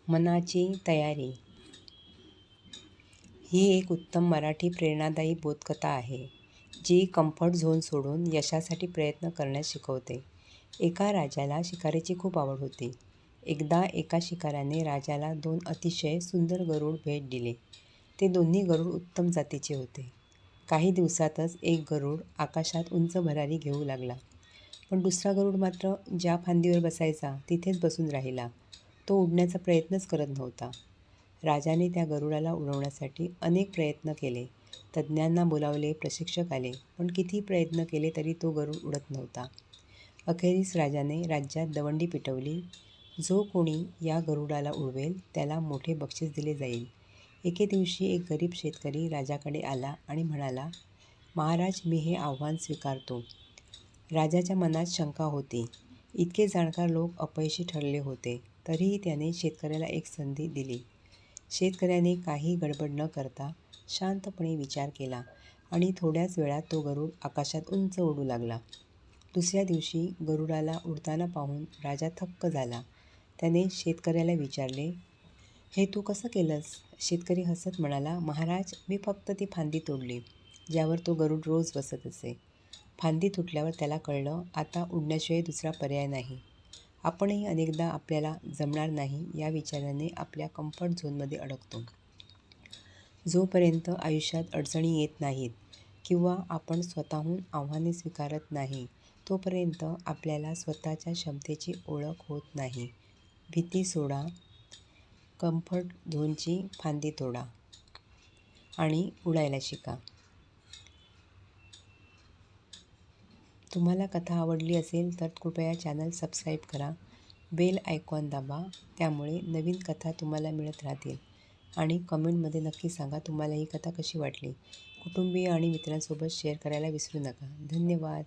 मनाची तयारी ही एक उत्तम मराठी प्रेरणादायी बोधकथा आहे, जी कम्फर्ट झोन सोडून यशासाठी प्रयत्न करण्यास शिकवते. एका राजाला शिकारीची खूप आवड होती. एकदा एका शिकाऱ्याने राजाला 2 अतिशय सुंदर गरुड भेट दिले. ते दोन्ही गरुड उत्तम जातीचे होते. काही दिवसातच एक गरुड आकाशात उंच भरारी घेऊ लागला. पण दुसरा गरुड मात्र ज्या फांदीवर बसायचा तिथेच बसून राहिला. तो उडण्याचा प्रयत्नच करत नव्हता. राजाने त्या गरुडाला उडवण्यासाठी अनेक प्रयत्न केले. तज्ज्ञांना बोलावले, प्रशिक्षक आले, पण किती प्रयत्न केले तरी तो गरुड उडत नव्हता. अखेरीस राजाने राज्यात दवंडी पिटवली. जो कोणी या गरुडाला उडवेल त्याला मोठे बक्षीस दिले जाईल. एके दिवशी एक गरीब शेतकरी राजाकडे आला आणि म्हणाला, महाराज, मी हे आव्हान स्वीकारतो. राजाच्या मनात शंका होती. इतके जाणकार लोक अपयशी ठरले होते, तरीही त्याने शेतकऱ्याला एक संधी दिली. शेतकऱ्याने काही गडबड न करता शांतपणे विचार केला आणि थोड्याच वेळात तो गरुड आकाशात उंच उडू लागला. दुसऱ्या दिवशी गरुडाला उडताना पाहून राजा थक्क झाला. त्याने शेतकऱ्याला विचारले, हे तू कसं केलंस? शेतकरी हसत म्हणाला, महाराज, मी फक्त ती फांदी तोडली, ज्यावर तो गरुड रोज बसत असे. फांदी तुटल्यावर त्याला कळलं, आता उडण्याशिवाय दुसरा पर्याय नाही. आपणही अनेकदा आपल्याला जमणार नाही या विचाराने आपल्या कम्फर्ट झोनमध्ये अडकतो. जोपर्यंत आयुष्यात अडचणी येत नाहीत किंवा आपण स्वतःहून आव्हाने स्वीकारत नाही, तोपर्यंत आपल्याला स्वतःच्या क्षमतेची ओळख होत नाही. भीती सोडा, कम्फर्ट झोनची फांदी तोडा आणि उडायला शिका. तुम्हाला कथा आवडली असेल तर कृपया चॅनल सबस्क्राईब करा, बेल आयकॉन दाबा, त्यामुळे नवीन कथा तुम्हाला मिळत राहतील. आणि कमेंटमध्ये नक्की सांगा तुम्हाला ही कथा कशी वाटली. कुटुंबीय आणि मित्रांसोबत शेअर करायला विसरू नका. धन्यवाद.